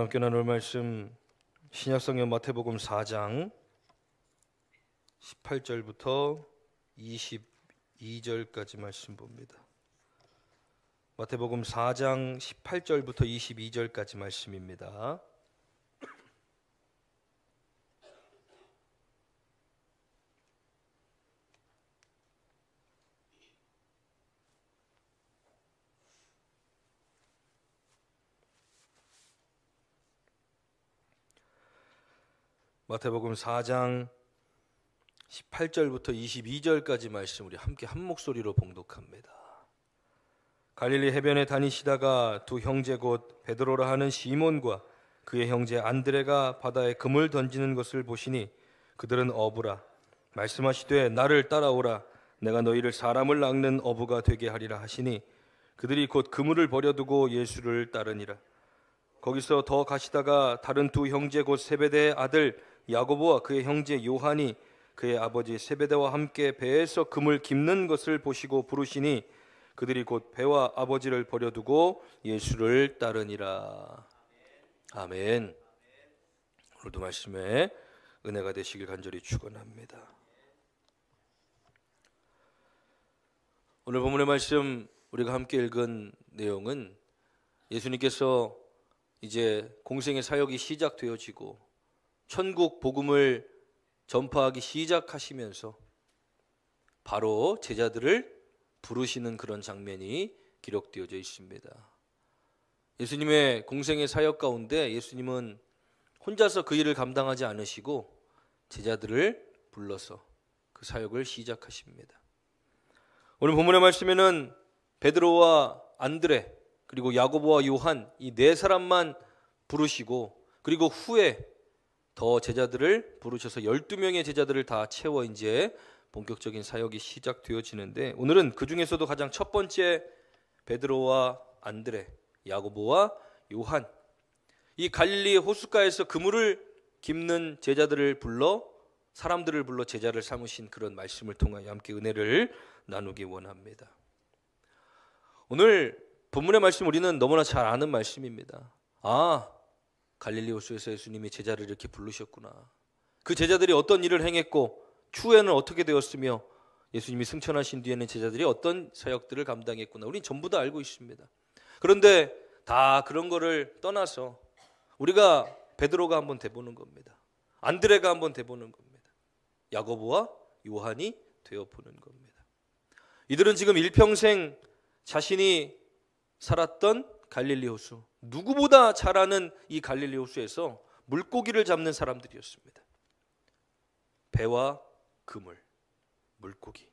함께 나눌 말씀 신약성경 마태복음 4장 18절부터 22절까지 말씀 봅니다. 마태복음 4장 18절부터 22절까지 말씀입니다. 마태복음 4장 18절부터 22절까지 말씀 우리 함께 한 목소리로 봉독합니다. 갈릴리 해변에 다니시다가 두 형제 곧 베드로라 하는 시몬과 그의 형제 안드레가 바다에 그물 던지는 것을 보시니 그들은 어부라. 말씀하시되 나를 따라오라. 내가 너희를 사람을 낚는 어부가 되게 하리라 하시니 그들이 곧 그물을 버려두고 예수를 따르니라. 거기서 더 가시다가 다른 두 형제 곧 세베대의 아들 야고보와 그의 형제 요한이 그의 아버지 세베대와 함께 배에서 금을 깁는 것을 보시고 부르시니 그들이 곧 배와 아버지를 버려두고 예수를 따르니라. 아멘. 오늘도 말씀에 은혜가 되시길 간절히 축원합니다. 오늘 본문의 말씀 우리가 함께 읽은 내용은 예수님께서 이제 공생의 사역이 시작되어지고 천국 복음을 전파하기 시작하시면서 바로 제자들을 부르시는 그런 장면이 기록되어져 있습니다. 예수님의 공생의 사역 가운데 예수님은 혼자서 그 일을 감당하지 않으시고 제자들을 불러서 그 사역을 시작하십니다. 오늘 본문의 말씀에는 베드로와 안드레 그리고 야고보와 요한 이 네 사람만 부르시고 그리고 후에 더 제자들을 부르셔서 12명의 제자들을 다 채워 이제 본격적인 사역이 시작되어지는데 오늘은 그 중에서도 가장 첫 번째 베드로와 안드레, 야고보와 요한 이 갈릴리 호숫가에서 그물을 깁는 제자들을 불러 사람들을 불러 제자를 삼으신 그런 말씀을 통하여 함께 은혜를 나누기 원합니다. 오늘 본문의 말씀 우리는 너무나 잘 아는 말씀입니다. 갈릴리 호수에서 예수님이 제자를 이렇게 부르셨구나. 그 제자들이 어떤 일을 행했고 추후에는 어떻게 되었으며 예수님이 승천하신 뒤에는 제자들이 어떤 사역들을 감당했구나. 우린 전부 다 알고 있습니다. 그런데 다 그런 거를 떠나서 우리가 베드로가 한번 돼보는 겁니다. 안드레가 한번 돼보는 겁니다. 야고보와 요한이 되어보는 겁니다. 이들은 지금 일평생 자신이 살았던 갈릴리 호수, 누구보다 잘 아는 이 갈릴리 호수에서 물고기를 잡는 사람들이었습니다. 배와 그물, 물고기.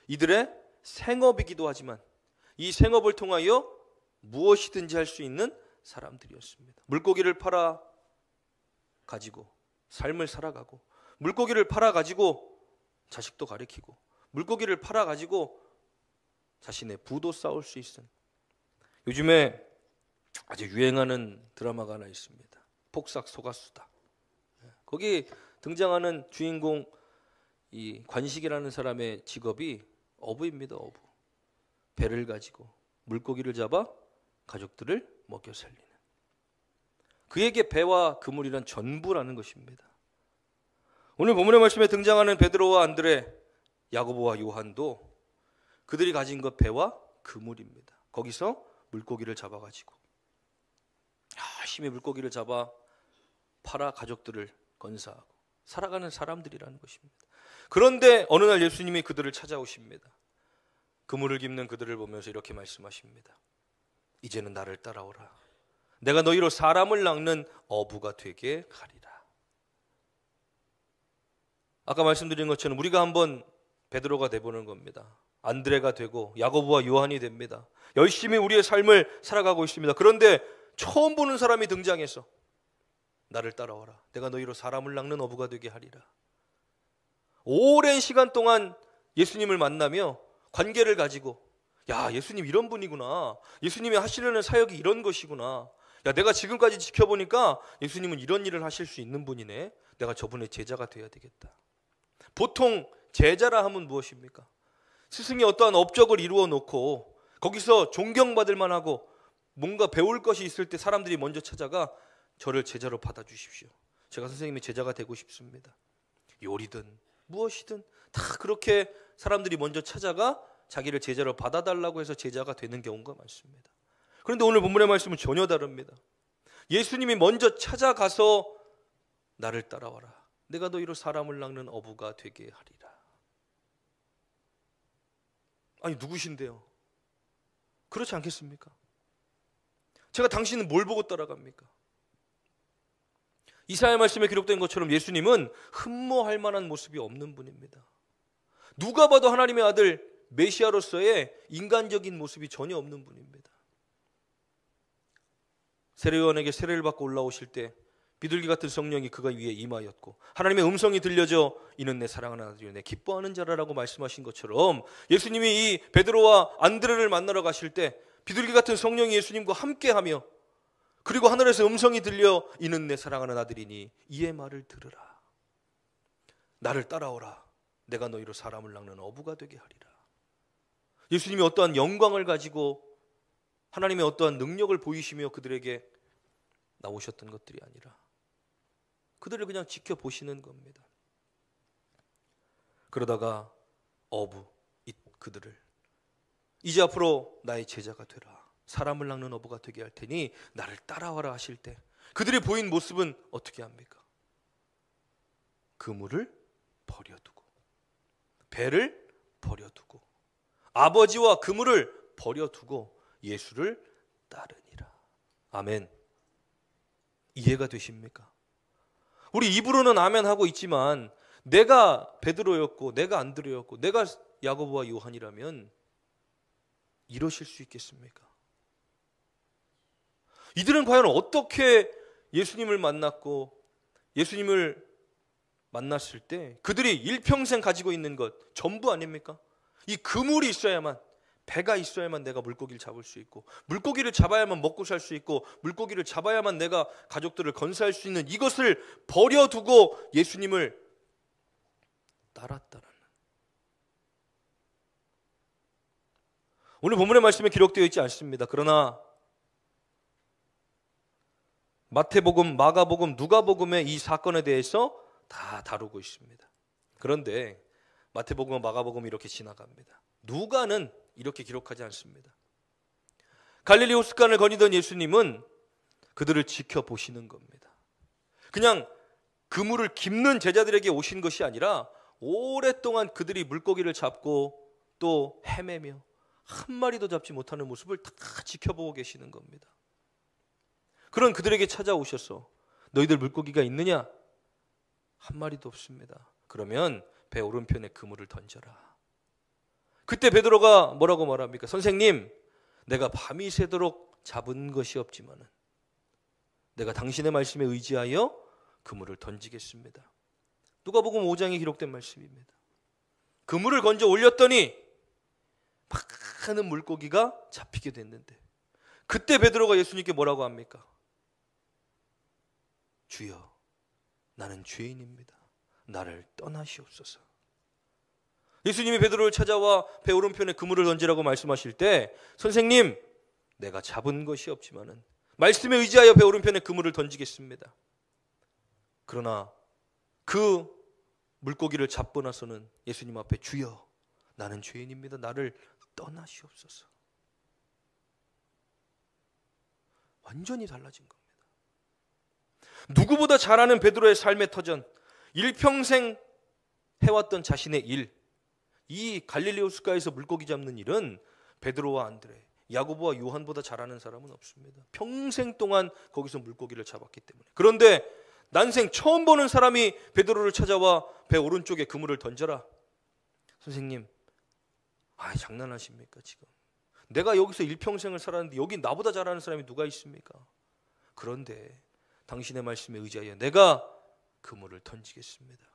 이들의 생업이기도 하지만 이 생업을 통하여 무엇이든지 할 수 있는 사람들이었습니다. 물고기를 팔아 가지고 삶을 살아가고 물고기를 팔아 가지고 자식도 가리키고 물고기를 팔아 가지고 자신의 부도 쌓을 수 있는 요즘에 아주 유행하는 드라마가 하나 있습니다. 폭삭 소가수다. 거기 등장하는 주인공 이 관식이라는 사람의 직업이 어부입니다. 어부. 배를 가지고 물고기를 잡아 가족들을 먹여 살리는. 그에게 배와 그물이란 전부라는 것입니다. 오늘 본문의 말씀에 등장하는 베드로와 안드레, 야고보와 요한도 그들이 가진 것 배와 그물입니다. 거기서 물고기를 잡아가지고 열심히 물고기를 잡아 팔아 가족들을 건사하고 살아가는 사람들이라는 것입니다. 그런데 어느 날 예수님이 그들을 찾아오십니다. 그물을 깁는 그들을 보면서 이렇게 말씀하십니다. 이제는 나를 따라오라. 내가 너희로 사람을 낚는 어부가 되게 하리라. 아까 말씀드린 것처럼 우리가 한번 베드로가 돼보는 겁니다. 안드레가 되고 야고보와 요한이 됩니다. 열심히 우리의 삶을 살아가고 있습니다. 그런데 처음 보는 사람이 등장해서 나를 따라와라. 내가 너희로 사람을 낚는 어부가 되게 하리라. 오랜 시간 동안 예수님을 만나며 관계를 가지고 야, 예수님 이런 분이구나. 예수님이 하시려는 사역이 이런 것이구나. 야, 내가 지금까지 지켜보니까 예수님은 이런 일을 하실 수 있는 분이네. 내가 저분의 제자가 돼야 되겠다. 보통 제자라 하면 무엇입니까? 스승이 어떠한 업적을 이루어 놓고 거기서 존경받을 만하고 뭔가 배울 것이 있을 때 사람들이 먼저 찾아가 저를 제자로 받아주십시오. 제가 선생님의 제자가 되고 싶습니다. 요리든 무엇이든 다 그렇게 사람들이 먼저 찾아가 자기를 제자로 받아달라고 해서 제자가 되는 경우가 많습니다. 그런데 오늘 본문의 말씀은 전혀 다릅니다. 예수님이 먼저 찾아가서 나를 따라와라. 내가 너희로 사람을 낚는 어부가 되게 하리라. 아니 누구신데요? 그렇지 않겠습니까? 제가 당신은 뭘 보고 따라갑니까? 이사야 말씀에 기록된 것처럼 예수님은 흠모할 만한 모습이 없는 분입니다. 누가 봐도 하나님의 아들 메시아로서의 인간적인 모습이 전혀 없는 분입니다. 세례요한에게 세례를 받고 올라오실 때 비둘기 같은 성령이 그가 위에 임하였고 하나님의 음성이 들려져 이는 내 사랑하는 아들이요 내 기뻐하는 자라라고 말씀하신 것처럼 예수님이 이 베드로와 안드레를 만나러 가실 때 비둘기 같은 성령이 예수님과 함께하며 그리고 하늘에서 음성이 들려 이는 내 사랑하는 아들이니 이의 말을 들으라. 나를 따라오라. 내가 너희로 사람을 낚는 어부가 되게 하리라. 예수님이 어떠한 영광을 가지고 하나님의 어떠한 능력을 보이시며 그들에게 나오셨던 것들이 아니라 그들을 그냥 지켜보시는 겁니다. 그러다가 그들을 이제 앞으로 나의 제자가 되라. 사람을 낚는 어부가 되게 할 테니 나를 따라와라 하실 때 그들이 보인 모습은 어떻게 합니까? 그물을 버려두고 배를 버려두고 아버지와 그물을 버려두고 예수를 따르니라. 아멘. 이해가 되십니까? 우리 입으로는 아멘 하고 있지만 내가 베드로였고 내가 안드레였고 내가 야고보와 요한이라면 이러실 수 있겠습니까? 이들은 과연 어떻게 예수님을 만났고 예수님을 만났을 때 그들이 일평생 가지고 있는 것 전부 아닙니까? 이 그물이 있어야만 배가 있어야만 내가 물고기를 잡을 수 있고 물고기를 잡아야만 먹고 살 수 있고 물고기를 잡아야만 내가 가족들을 건사할 수 있는 이것을 버려두고 예수님을 따랐다는 오늘 본문의 말씀에 기록되어 있지 않습니다. 그러나 마태복음, 마가복음, 누가복음의 이 사건에 대해서 다 다루고 있습니다. 그런데 마태복음, 마가복음 이렇게 지나갑니다. 누가는 이렇게 기록하지 않습니다. 갈릴리 호숫가를 거니던 예수님은 그들을 지켜보시는 겁니다. 그냥 그물을 깁는 제자들에게 오신 것이 아니라 오랫동안 그들이 물고기를 잡고 또 헤매며 한 마리도 잡지 못하는 모습을 다 지켜보고 계시는 겁니다. 그런 그들에게 찾아오셔서 너희들 물고기가 있느냐? 한 마리도 없습니다. 그러면 배 오른편에 그물을 던져라. 그때 베드로가 뭐라고 말합니까? 선생님, 내가 밤이 새도록 잡은 것이 없지만은 내가 당신의 말씀에 의지하여 그물을 던지겠습니다. 누가복음 5장에 기록된 말씀입니다. 그물을 건져 올렸더니 많은 물고기가 잡히게 됐는데 그때 베드로가 예수님께 뭐라고 합니까? 주여, 나는 죄인입니다. 나를 떠나시옵소서. 예수님이 베드로를 찾아와 배 오른편에 그물을 던지라고 말씀하실 때 선생님, 내가 잡은 것이 없지만은 말씀에 의지하여 배 오른편에 그물을 던지겠습니다. 그러나 그 물고기를 잡고 나서는 예수님 앞에 주여, 나는 죄인입니다. 나를 떠나시옵소서. 완전히 달라진 겁니다. 누구보다 잘 아는 베드로의 삶의 터전, 일평생 해왔던 자신의 일, 이 갈릴리 호숫가에서 물고기 잡는 일은 베드로와 안드레, 야고보와 요한보다 잘하는 사람은 없습니다. 평생 동안 거기서 물고기를 잡았기 때문에. 그런데 난생 처음 보는 사람이 베드로를 찾아와 배 오른쪽에 그물을 던져라. 선생님, 장난하십니까 지금? 내가 여기서 일평생을 살았는데 여기 나보다 잘하는 사람이 누가 있습니까? 그런데 당신의 말씀에 의지하여 내가 그물을 던지겠습니다.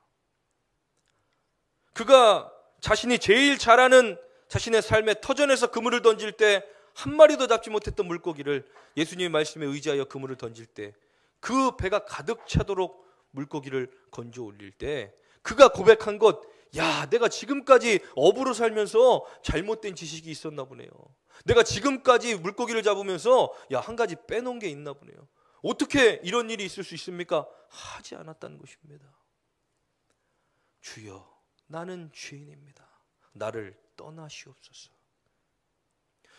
그가 자신이 제일 잘하는 자신의 삶의 터전에서 그물을 던질 때 한 마리도 잡지 못했던 물고기를 예수님의 말씀에 의지하여 그물을 던질 때 그 배가 가득 차도록 물고기를 건져 올릴 때 그가 고백한 것, 야, 내가 지금까지 어부로 살면서 잘못된 지식이 있었나 보네요. 내가 지금까지 물고기를 잡으면서 한 가지 빼놓은 게 있나 보네요. 어떻게 이런 일이 있을 수 있습니까? 하지 않았다는 것입니다. 주여, 나는 죄인입니다. 나를 떠나시옵소서.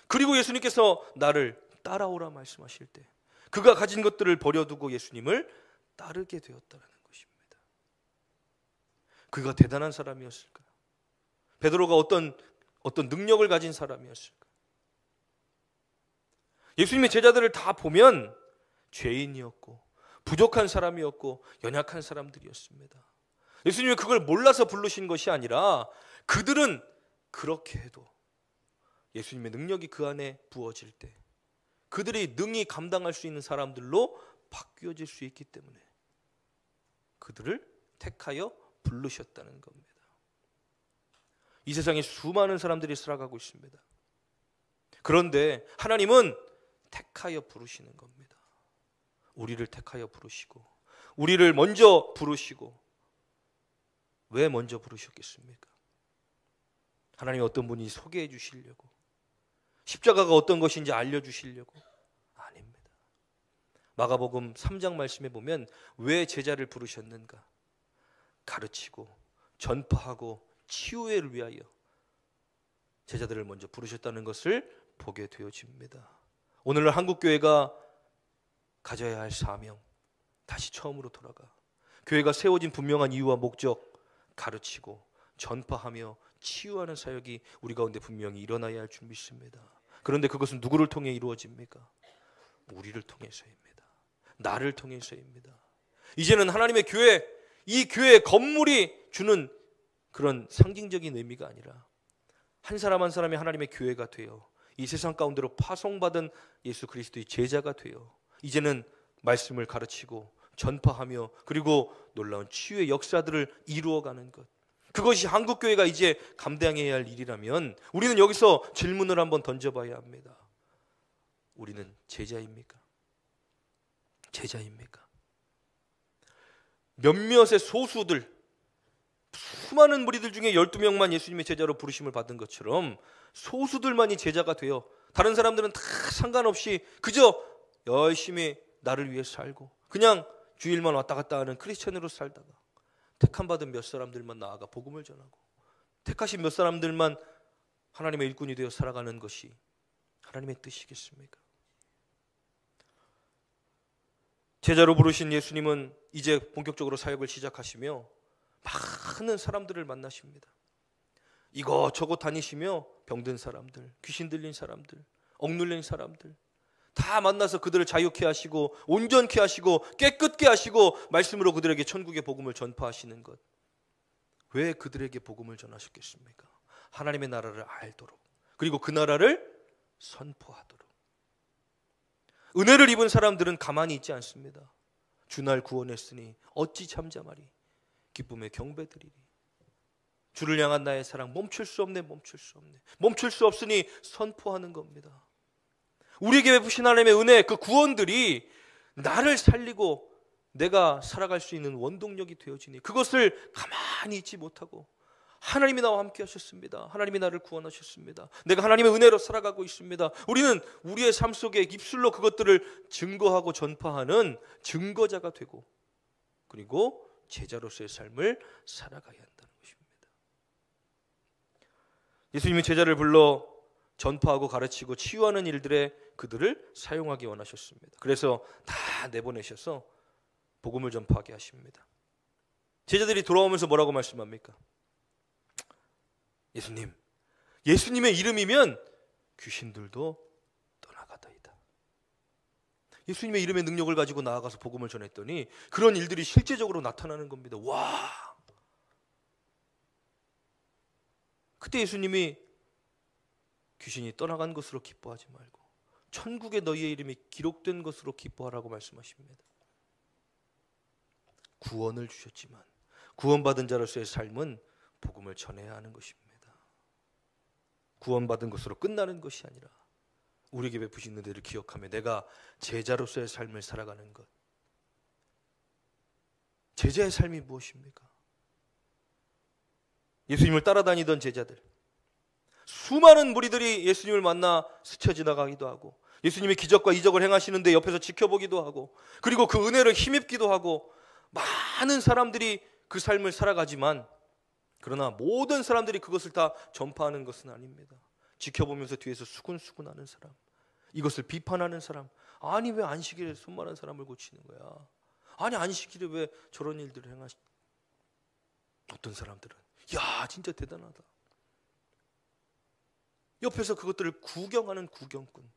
그리고 예수님께서 나를 따라오라 말씀하실 때 그가 가진 것들을 버려두고 예수님을 따르게 되었다는 것입니다. 그가 대단한 사람이었을까요? 베드로가 어떤 능력을 가진 사람이었을까요? 예수님의 제자들을 다 보면 죄인이었고 부족한 사람이었고 연약한 사람들이었습니다. 예수님은 그걸 몰라서 부르신 것이 아니라 그들은 그렇게 해도 예수님의 능력이 그 안에 부어질 때 그들이 능히 감당할 수 있는 사람들로 바뀌어질 수 있기 때문에 그들을 택하여 부르셨다는 겁니다. 이 세상에 수많은 사람들이 살아가고 있습니다. 그런데 하나님은 택하여 부르시는 겁니다. 우리를 택하여 부르시고 우리를 먼저 부르시고 왜 먼저 부르셨겠습니까? 하나님이 어떤 분이 소개해 주시려고, 십자가가 어떤 것인지 알려주시려고? 아닙니다. 마가복음 3장 말씀에 보면 왜 제자를 부르셨는가? 가르치고 전파하고 치유를 위하여 제자들을 먼저 부르셨다는 것을 보게 되어집니다. 오늘날 한국교회가 가져야 할 사명, 다시 처음으로 돌아가 교회가 세워진 분명한 이유와 목적, 가르치고 전파하며 치유하는 사역이 우리 가운데 분명히 일어나야 할 줄 믿습니다. 그런데 그것은 누구를 통해 이루어집니까? 우리를 통해서입니다. 나를 통해서입니다. 이제는 하나님의 교회, 이 교회의 건물이 주는 그런 상징적인 의미가 아니라 한 사람 한 사람이 하나님의 교회가 되어 이 세상 가운데로 파송받은 예수 그리스도의 제자가 되어 이제는 말씀을 가르치고 전파하며 그리고 놀라운 치유의 역사들을 이루어가는 것, 그것이 한국교회가 이제 감당해야 할 일이라면 우리는 여기서 질문을 한번 던져봐야 합니다. 우리는 제자입니까? 제자입니까? 몇몇의 소수들, 수많은 무리들 중에 12명만 예수님의 제자로 부르심을 받은 것처럼 소수들만이 제자가 되어 다른 사람들은 다 상관없이 그저 열심히 나를 위해 살고 그냥 주일만 왔다 갔다 하는 크리스천으로 살다가 택함 받은 몇 사람들만 나아가 복음을 전하고 택하신 몇 사람들만 하나님의 일꾼이 되어 살아가는 것이 하나님의 뜻이겠습니까? 제자로 부르신 예수님은 이제 본격적으로 사역을 시작하시며 많은 사람들을 만나십니다. 이곳저곳 다니시며 병든 사람들, 귀신 들린 사람들, 억눌린 사람들 다 만나서 그들을 자유케 하시고 온전케 하시고 깨끗게 하시고 말씀으로 그들에게 천국의 복음을 전파하시는 것. 왜 그들에게 복음을 전하셨겠습니까? 하나님의 나라를 알도록, 그리고 그 나라를 선포하도록. 은혜를 입은 사람들은 가만히 있지 않습니다. 주날 구원했으니 어찌 잠잠하리, 기쁨에 경배드리리. 주를 향한 나의 사랑 멈출 수 없네, 멈출 수 없네. 멈출 수 없으니 선포하는 겁니다. 우리에게 베푸신 하나님의 은혜, 그 구원들이 나를 살리고 내가 살아갈 수 있는 원동력이 되어지니 그것을 가만히 있지 못하고 하나님이 나와 함께 하셨습니다. 하나님이 나를 구원하셨습니다. 내가 하나님의 은혜로 살아가고 있습니다. 우리는 우리의 삶 속에 입술로 그것들을 증거하고 전파하는 증거자가 되고 그리고 제자로서의 삶을 살아가야 한다는 것입니다. 예수님이 제자를 불러 전파하고 가르치고 치유하는 일들에 그들을 사용하기 원하셨습니다. 그래서 다 내보내셔서 복음을 전파하게 하십니다. 제자들이 돌아오면서 뭐라고 말씀합니까? 예수님, 예수님의 이름이면 귀신들도 떠나가다이다. 예수님의 이름의 능력을 가지고 나아가서 복음을 전했더니 그런 일들이 실제적으로 나타나는 겁니다. 와! 그때 예수님이 귀신이 떠나간 것으로 기뻐하지 말고 천국에 너희의 이름이 기록된 것으로 기뻐하라고 말씀하십니다. 구원을 주셨지만 구원받은 자로서의 삶은 복음을 전해야 하는 것입니다. 구원받은 것으로 끝나는 것이 아니라 우리에게 베푸신 은혜를 기억하며 내가 제자로서의 삶을 살아가는 것. 제자의 삶이 무엇입니까? 예수님을 따라다니던 제자들, 수많은 무리들이 예수님을 만나 스쳐 지나가기도 하고 예수님이 기적과 이적을 행하시는데 옆에서 지켜보기도 하고, 그리고 그 은혜를 힘입기도 하고, 많은 사람들이 그 삶을 살아가지만, 그러나 모든 사람들이 그것을 다 전파하는 것은 아닙니다. 지켜보면서 뒤에서 수군수군하는 사람, 이것을 비판하는 사람, 아니 왜 안식일에 손만한 사람을 고치는 거야? 아니 안식일에 왜 저런 일들을 행하시? 어떤 사람들은 야 진짜 대단하다. 옆에서 그것들을 구경하는 구경꾼,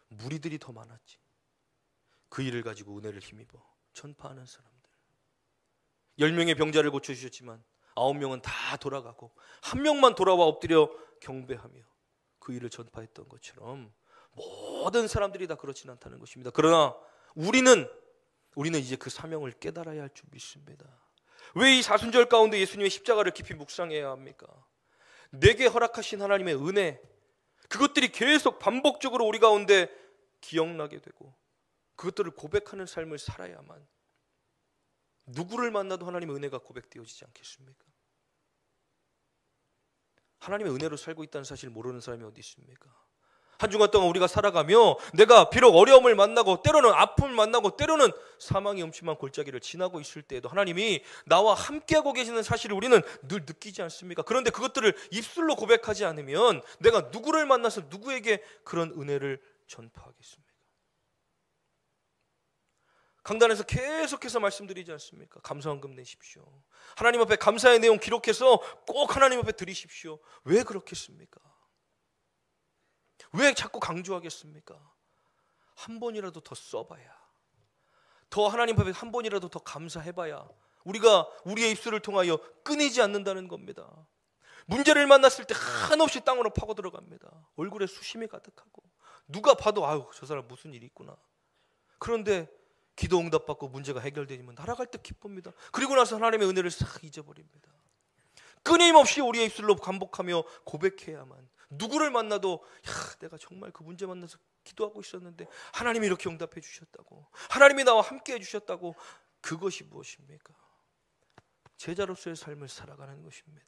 무리들이 더 많았지. 그 일을 가지고 은혜를 힘입어 전파하는 사람들. 10명의 병자를 고쳐주셨지만 9명은 다 돌아가고 1명만 돌아와 엎드려 경배하며 그 일을 전파했던 것처럼 모든 사람들이 다 그렇진 않다는 것입니다. 그러나 우리는 이제 그 사명을 깨달아야 할 줄 믿습니다. 왜 이 사순절 가운데 예수님의 십자가를 깊이 묵상해야 합니까? 내게 허락하신 하나님의 은혜, 그것들이 계속 반복적으로 우리 가운데 기억나게 되고 그것들을 고백하는 삶을 살아야만 누구를 만나도 하나님의 은혜가 고백되어지지 않겠습니까? 하나님의 은혜로 살고 있다는 사실을 모르는 사람이 어디 있습니까? 한 주간 동안 우리가 살아가며 내가 비록 어려움을 만나고 때로는 아픔을 만나고 때로는 사망의 음침한 골짜기를 지나고 있을 때에도 하나님이 나와 함께하고 계시는 사실을 우리는 늘 느끼지 않습니까? 그런데 그것들을 입술로 고백하지 않으면 내가 누구를 만나서 누구에게 그런 은혜를 전파하겠습니까? 강단에서 계속해서 말씀드리지 않습니까? 감사헌금 내십시오. 하나님 앞에 감사의 내용 기록해서 꼭 하나님 앞에 드리십시오. 왜 그렇겠습니까? 왜 자꾸 강조하겠습니까? 한 번이라도 더 써봐야, 더 하나님 앞에 한 번이라도 더 감사해봐야 우리가 우리의 입술을 통하여 끊이지 않는다는 겁니다. 문제를 만났을 때 한없이 땅으로 파고 들어갑니다. 얼굴에 수심이 가득하고 누가 봐도 아유 저 사람 무슨 일이 있구나. 그런데 기도 응답받고 문제가 해결되면 날아갈 때 기쁩니다. 그리고 나서 하나님의 은혜를 싹 잊어버립니다. 끊임없이 우리의 입술로 반복하며 고백해야만, 누구를 만나도 야 내가 정말 그 문제 만나서 기도하고 있었는데 하나님이 이렇게 응답해 주셨다고, 하나님이 나와 함께 해주셨다고, 그것이 무엇입니까? 제자로서의 삶을 살아가는 것입니다.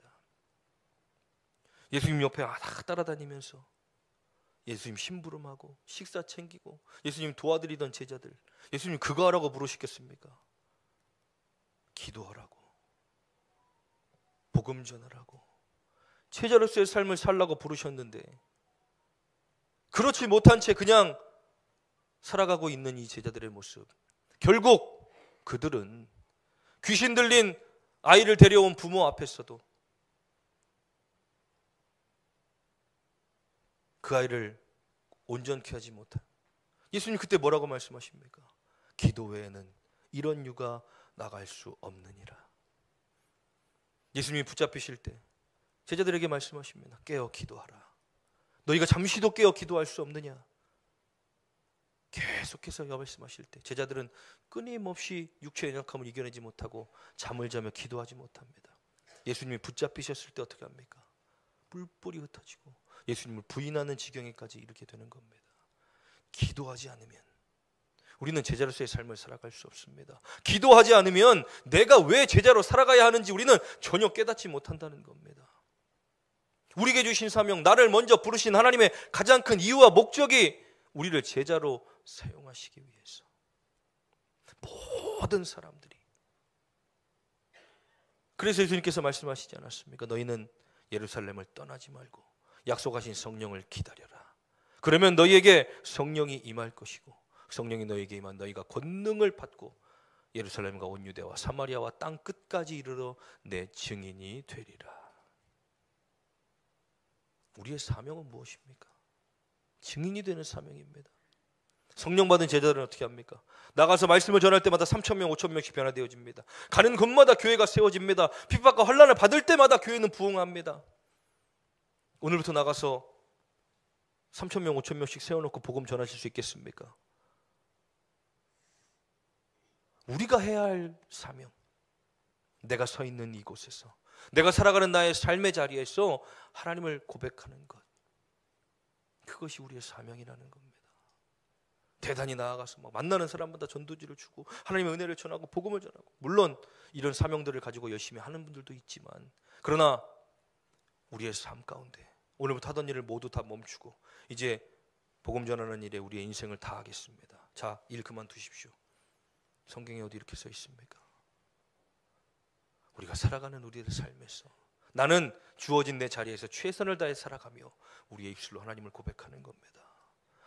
예수님 옆에 따라다니면서 예수님 심부름하고 식사 챙기고 예수님 도와드리던 제자들, 예수님 그거 하라고 부르시겠습니까? 기도하라고, 복음 전하라고, 제자로서의 삶을 살라고 부르셨는데 그렇지 못한 채 그냥 살아가고 있는 이 제자들의 모습, 결국 그들은 귀신 들린 아이를 데려온 부모 앞에서도 그 아이를 온전케 하지 못한, 예수님 그때 뭐라고 말씀하십니까? 기도 외에는 이런 유가 나갈 수 없느니라. 예수님이 붙잡히실 때 제자들에게 말씀하십니다. 깨어 기도하라. 너희가 잠시도 깨어 기도할 수 없느냐? 계속해서 말씀하실 때 제자들은 끊임없이 육체의 연약함을 이겨내지 못하고 잠을 자며 기도하지 못합니다. 예수님이 붙잡히셨을 때 어떻게 합니까? 뿔뿔이 흩어지고 예수님을 부인하는 지경에까지 이르게 되는 겁니다. 기도하지 않으면 우리는 제자로서의 삶을 살아갈 수 없습니다. 기도하지 않으면 내가 왜 제자로 살아가야 하는지 우리는 전혀 깨닫지 못한다는 겁니다. 우리에게 주신 사명, 나를 먼저 부르신 하나님의 가장 큰 이유와 목적이 우리를 제자로 사용하시기 위해서. 모든 사람들이. 그래서 예수님께서 말씀하시지 않았습니까? 너희는 예루살렘을 떠나지 말고 약속하신 성령을 기다려라. 그러면 너희에게 성령이 임할 것이고 성령이 너희에게 임한 너희가 권능을 받고 예루살렘과 온 유대와 사마리아와 땅 끝까지 이르러 내 증인이 되리라. 우리의 사명은 무엇입니까? 증인이 되는 사명입니다. 성령 받은 제자들은 어떻게 합니까? 나가서 말씀을 전할 때마다 3,000명, 5,000명씩 변화되어집니다. 가는 곳마다 교회가 세워집니다. 핍박과 환난을 받을 때마다 교회는 부흥합니다. 오늘부터 나가서 3,000명, 5,000명씩 세워놓고 복음 전하실 수 있겠습니까? 우리가 해야 할 사명, 내가 서 있는 이곳에서, 내가 살아가는 나의 삶의 자리에서 하나님을 고백하는 것, 그것이 우리의 사명이라는 겁니다. 대단히 나아가서 막 만나는 사람마다 전도지를 주고 하나님의 은혜를 전하고 복음을 전하고, 물론 이런 사명들을 가지고 열심히 하는 분들도 있지만, 그러나 우리의 삶 가운데 오늘부터 하던 일을 모두 다 멈추고 이제 복음 전하는 일에 우리의 인생을 다하겠습니다. 자, 일 그만두십시오. 성경에 어디 이렇게 써 있습니까? 우리가 살아가는 우리의 삶에서 나는 주어진 내 자리에서 최선을 다해 살아가며 우리의 입술로 하나님을 고백하는 겁니다.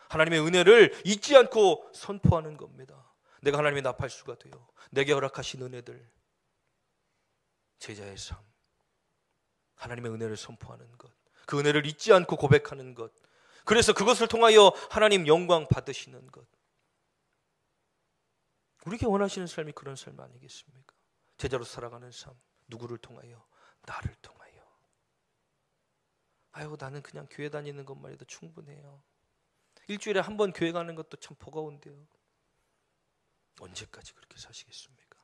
하나님의 은혜를 잊지 않고 선포하는 겁니다. 내가 하나님의 나팔수가 되어 내게 허락하신 은혜들, 제자의 삶, 하나님의 은혜를 선포하는 것, 그 은혜를 잊지 않고 고백하는 것, 그래서 그것을 통하여 하나님 영광 받으시는 것, 우리에게 원하시는 삶이 그런 삶 아니겠습니까? 제자로 살아가는 삶, 누구를 통하여? 나를 통하여. 아유, 나는 그냥 교회 다니는 것만 해도 충분해요. 일주일에 한 번 교회 가는 것도 참 버거운데요. 언제까지 그렇게 사시겠습니까?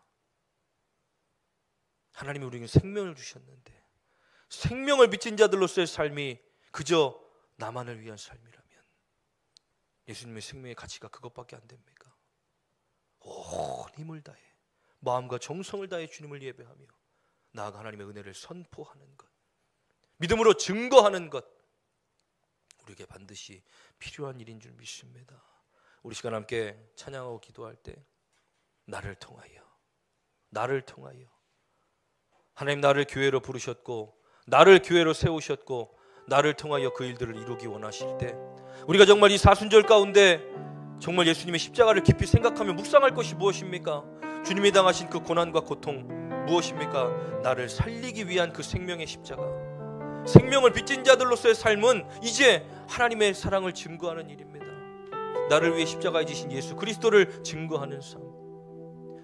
하나님이 우리에게 생명을 주셨는데 생명을 비친 자들로서의 삶이 그저 나만을 위한 삶이라면 예수님의 생명의 가치가 그것밖에 안 됩니까? 온 힘을 다해 마음과 정성을 다해 주님을 예배하며 나아가 하나님의 은혜를 선포하는 것, 믿음으로 증거하는 것, 우리에게 반드시 필요한 일인 줄 믿습니다. 우리 시간 함께 찬양하고 기도할 때 나를 통하여 하나님 나를 교회로 부르셨고 나를 교회로 세우셨고 나를 통하여 그 일들을 이루기 원하실 때 우리가 정말 이 사순절 가운데 정말 예수님의 십자가를 깊이 생각하며 묵상할 것이 무엇입니까? 주님이 당하신 그 고난과 고통 무엇입니까? 나를 살리기 위한 그 생명의 십자가, 생명을 빚진 자들로서의 삶은 이제 하나님의 사랑을 증거하는 일입니다. 나를 위해 십자가에 지신 예수 그리스도를 증거하는 삶,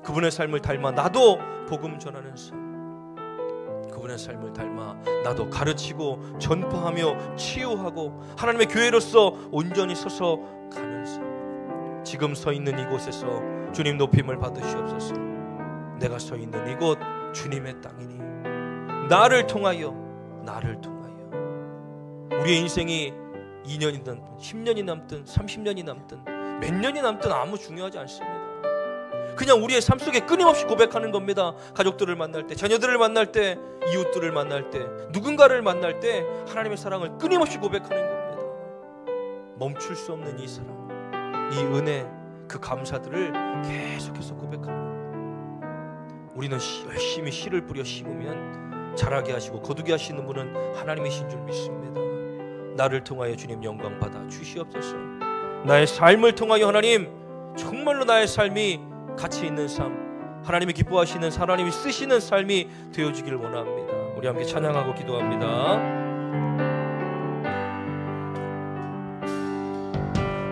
그분의 삶을 닮아 나도 복음 전하는 삶, 그분의 삶을 닮아 나도 가르치고 전파하며 치유하고 하나님의 교회로서 온전히 서서 가는 삶. 지금 서 있는 이곳에서 주님 높임을 받으시옵소서. 내가 서 있는 이곳 주님의 땅이니 나를 통하여 우리의 인생이 2년이 남든 10년이 남든 30년이 남든 몇 년이 남든 아무 중요하지 않습니다. 그냥 우리의 삶 속에 끊임없이 고백하는 겁니다. 가족들을 만날 때, 자녀들을 만날 때, 이웃들을 만날 때, 누군가를 만날 때 하나님의 사랑을 끊임없이 고백하는 겁니다. 멈출 수 없는 이 사랑, 이 은혜, 그 감사들을 계속해서 고백합니다. 우리는 열심히 씨를 뿌려 심으면 자라게 하시고 거두게 하시는 분은 하나님이신 줄 믿습니다. 나를 통하여 주님 영광 받아 주시옵소서. 나의 삶을 통하여 하나님 정말로 나의 삶이 가치 있는 삶, 하나님이 기뻐하시는, 하나님이 쓰시는 삶이 되어지길 원합니다. 우리 함께 찬양하고 기도합니다.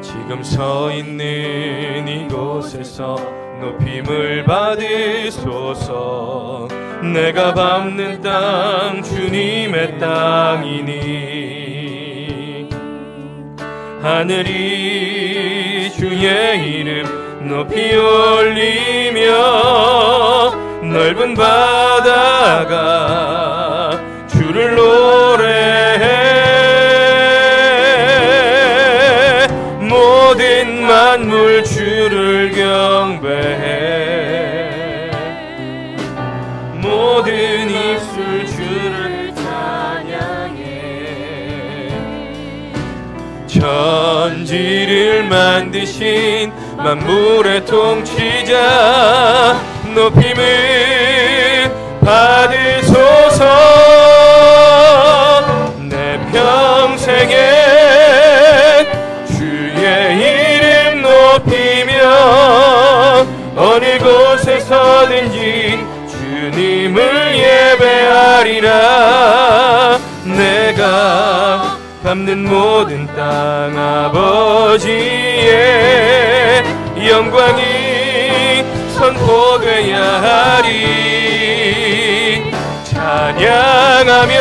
지금 서 있는 이곳에서 높임을 받으소서. 내가 밟는 땅 주님의 땅이니 하늘이 주의 이름 높이 올리며 넓은 바다가 주를 노래해 모든 만물 주를 경배해 모든 입술 주를 찬양해 천지를 만드신 만물의 통치자 높임을 받으소서. 내 평생에 주의 이름 높이며 어느 곳에서든지 주님을 예배하리라. 내가 밟는 모든 땅 아버지의 영광이 선포돼야 하리. 찬양하며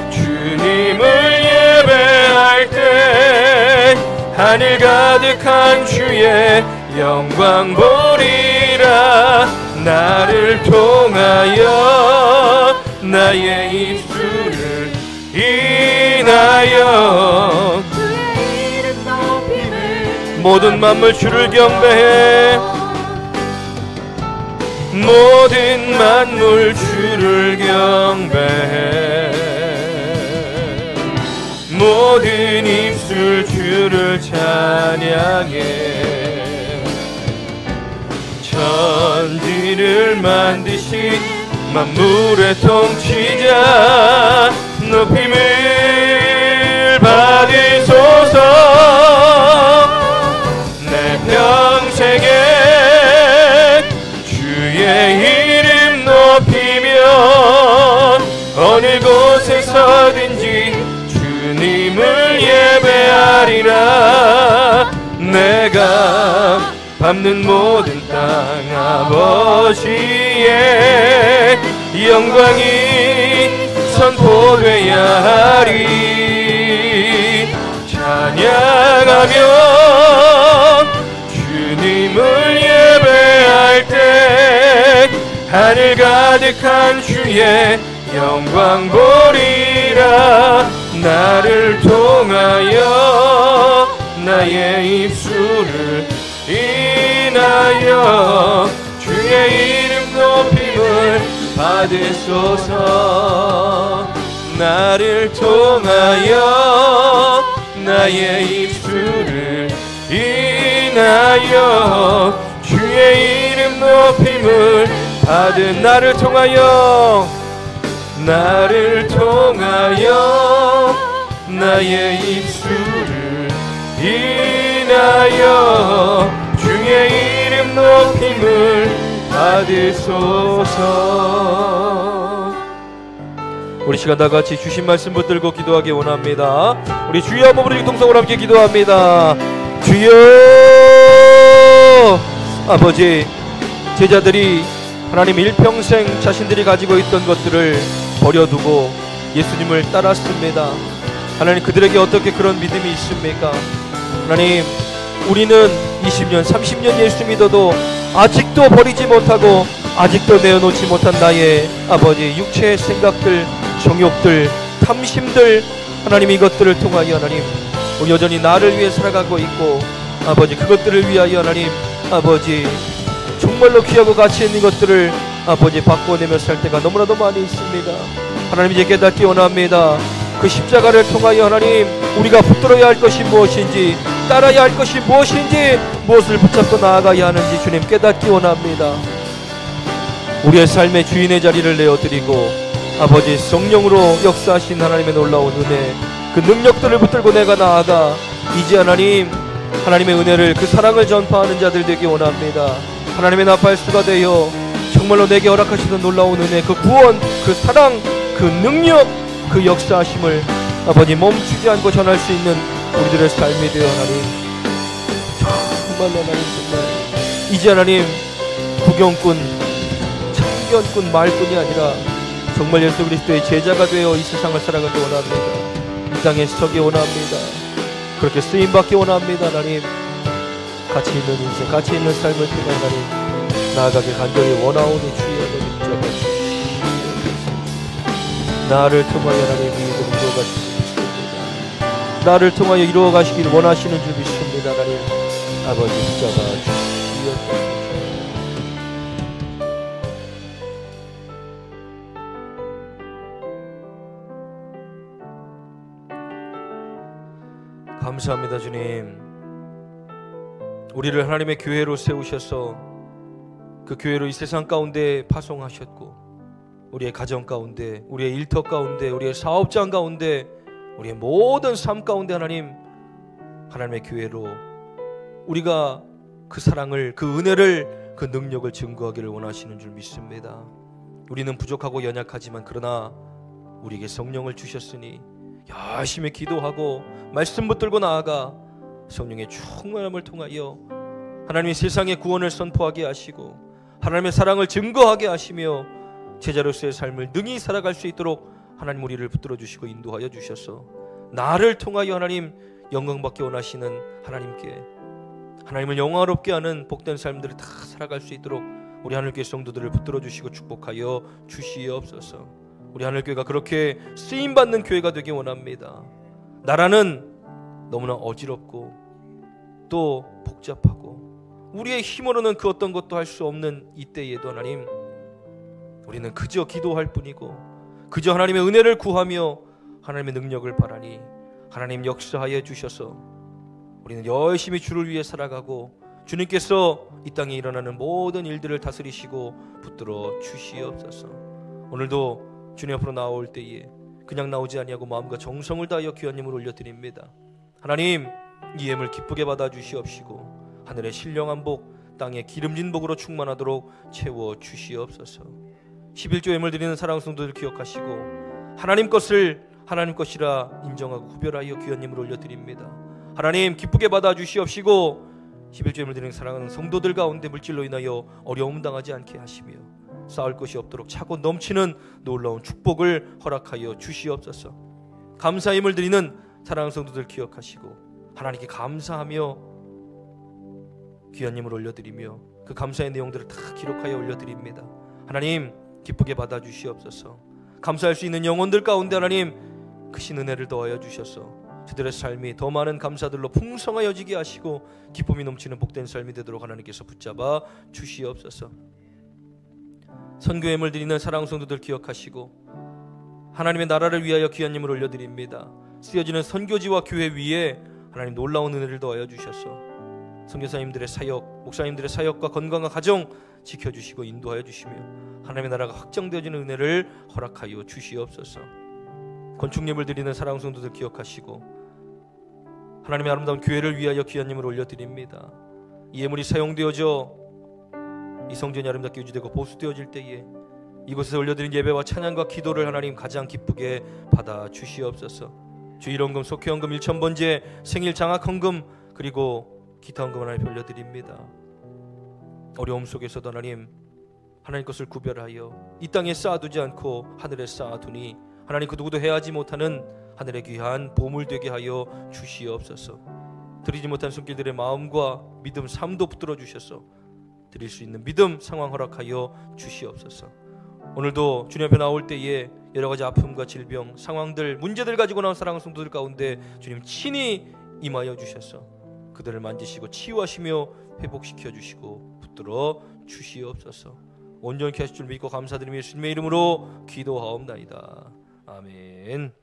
주님을 예배할 때 하늘 가득한 주의 영광 보리라. 나를 통하여 나의 입술을 인하여 모든 만물 주를 경배해 모든 만물 주를 경배해 모든 입술 주 찬양해. 천지를 만드신 만물의 통치자 높임을 받으소서. 내 평생에 주의 이름 높이며 어느 곳에서든지 주님을 예배하리라. 내가 밟는 모든 땅 아버지의 영광이 선포되어야 하리. 찬양하며 주님을 예배할 때 하늘 가득한 주의 영광 보리라. 나를 통하여 나의 입술을 인하여 주의 이름 높임을 받으소서. 나를 통하여 나의 입술을 인하여 주의 이름 높임을 받은. 나를 통하여 나의 입술을 인하여 주의 이름 높임을 받으소서. 우리 시간 다 같이 주신 말씀 붙들고 기도하기 원합니다. 우리 주여 한번 부르짖고 통성으로 함께 기도합니다. 주여. 아버지, 제자들이 하나님 일평생 자신들이 가지고 있던 것들을 버려두고 예수님을 따랐습니다. 하나님, 그들에게 어떻게 그런 믿음이 있습니까? 하나님, 우리는 20년 30년 예수 믿어도 아직도 버리지 못하고 아직도 내어놓지 못한 나의 아버지 육체의 생각들, 정욕들, 탐심들, 하나님 이것들을 통하여 하나님 우리 여전히 나를 위해 살아가고 있고 아버지 그것들을 위하여 하나님 아버지 정말로 귀하고 가치 있는 것들을 아버지 바꿔내며 살 때가 너무나도 많이 있습니다. 하나님, 이제 깨닫기 원합니다. 그 십자가를 통하여 하나님 우리가 붙들어야 할 것이 무엇인지, 따라야 할 것이 무엇인지, 무엇을 붙잡고 나아가야 하는지 주님 깨닫기 원합니다. 우리의 삶의 주인의 자리를 내어드리고 아버지 성령으로 역사하신 하나님의 놀라운 은혜, 그 능력들을 붙들고 내가 나아가 이제 하나님의 은혜를, 그 사랑을 전파하는 자들 되기 원합니다. 하나님의 나팔수가 되어 정말로 내게 허락하시는 놀라운 은혜, 그 구원, 그 사랑, 그 능력, 그 역사하심을 아버지 멈추지 않고 전할 수 있는 우리들의 삶이 되어 하나님, 정말로 하나님, 정말 이제 하나님 구경꾼, 참견꾼, 말꾼이 아니라 정말 예수 그리스도의 제자가 되어 이 세상을 살아가기 원합니다. 이 땅에 서기 원합니다. 그렇게 쓰임받기 원합니다. 하나님, 가치 있는 인생, 가치 있는 삶을 통해 하나님 나아가길 간절히 원하오니 주의 하나님 붙잡아주시옵소서. 나를 통하여 하나님 이루어 가시길 믿습니다. 나를 통하여 이루어 가시길 원하시는 줄 믿습니다. 하나님 아버지 붙잡아주시옵소서. 감사합니다. 주님, 우리를 하나님의 교회로 세우셔서 그 교회로 이 세상 가운데 파송하셨고, 우리의 가정 가운데, 우리의 일터 가운데, 우리의 사업장 가운데, 우리의 모든 삶 가운데 하나님의 교회로 우리가 그 사랑을, 그 은혜를, 그 능력을 증거하기를 원하시는 줄 믿습니다. 우리는 부족하고 연약하지만 그러나 우리에게 성령을 주셨으니 열심히 기도하고 말씀 붙들고 나아가 성령의 충만함을 통하여 하나님이 세상의 구원을 선포하게 하시고 하나님의 사랑을 증거하게 하시며 제자로서의 삶을 능히 살아갈 수 있도록 하나님 우리를 붙들어 주시고 인도하여 주셔서 나를 통하여 하나님 영광받기 원하시는 하나님께 하나님을 영화롭게 하는 복된 삶들을 다 살아갈 수 있도록 우리 하늘교회 성도들을 붙들어 주시고 축복하여 주시옵소서. 우리 하늘교회가 그렇게 쓰임받는 교회가 되기 원합니다. 나라는 너무나 어지럽고 또 복잡하고 우리의 힘으로는 그 어떤 것도 할 수 없는 이때에도 하나님, 우리는 그저 기도할 뿐이고 그저 하나님의 은혜를 구하며 하나님의 능력을 바라니 하나님 역사하여 주셔서 우리는 열심히 주를 위해 살아가고 주님께서 이 땅에 일어나는 모든 일들을 다스리시고 붙들어 주시옵소서. 오늘도 주님 앞으로 나올 때에 그냥 나오지 아니하고 마음과 정성을 다하여 귀한님을 올려드립니다. 하나님, 이 예물 기쁘게 받아 주시옵시고 하늘의 신령한 복, 땅의 기름진 복으로 충만하도록 채워 주시옵소서. 11조 예물 드리는 사랑하는 성도들 기억하시고 하나님 것을 하나님 것이라 인정하고 구별하여 귀한님을 올려드립니다. 하나님, 기쁘게 받아 주시옵시고 11조 예물 드리는 사랑하는 성도들 가운데 물질로 인하여 어려움 당하지 않게 하시며 쌓을 것이 없도록 차고 넘치는 놀라운 축복을 허락하여 주시옵소서. 감사 예물 드리는 사랑하는 성도들 기억하시고 하나님께 감사하며 귀한님을 올려드리며 그 감사의 내용들을 다 기록하여 올려드립니다. 하나님, 기쁘게 받아 주시옵소서. 감사할 수 있는 영혼들 가운데 하나님 크신 은혜를 더하여 주셔서 그들의 삶이 더 많은 감사들로 풍성하여지게 하시고 기쁨이 넘치는 복된 삶이 되도록 하나님께서 붙잡아 주시옵소서. 선교 예물 드리는 사랑하는 성도들 기억하시고 하나님의 나라를 위하여 귀한님을 올려드립니다. 쓰여지는 선교지와 교회 위에 하나님 놀라운 은혜를 더하여 주셔서 선교사님들의 사역, 목사님들의 사역과 건강한 가정 지켜주시고 인도하여 주시며 하나님의 나라가 확장되어지는 은혜를 허락하여 주시옵소서. 건축예물 드리는 사랑하는 성도들 기억하시고 하나님의 아름다운 교회를 위하여 귀한님을 올려드립니다. 이 예물이 사용되어져 이 성전이 아름답게 유지되고 보수되어질 때에 이곳에서 올려드린 예배와 찬양과 기도를 하나님 가장 기쁘게 받아 주시옵소서. 주일헌금, 속회헌금, 1000번제, 생일 장학헌금 그리고 기타 헌금 하나님 올려드립니다. 어려움 속에서도 하나님 것을 구별하여 이 땅에 쌓아두지 않고 하늘에 쌓아두니 하나님 그 누구도 해하지 못하는 하늘의 귀한 보물 되게 하여 주시옵소서. 드리지 못한 손길들의 마음과 믿음, 삶도 붙들어 주셔서 드릴 수 있는 믿음, 상황 허락하여 주시옵소서. 오늘도 주님 앞에 나올 때에 여러 가지 아픔과 질병, 상황들, 문제들 가지고 나온 사랑하는 성도들 가운데 주님 친히 임하여 주셔서 그들을 만지시고 치유하시며 회복시켜 주시고 붙들어 주시옵소서. 온전히 하실 줄 믿고 감사드리며 예수님의 이름으로 기도하옵나이다. 아멘.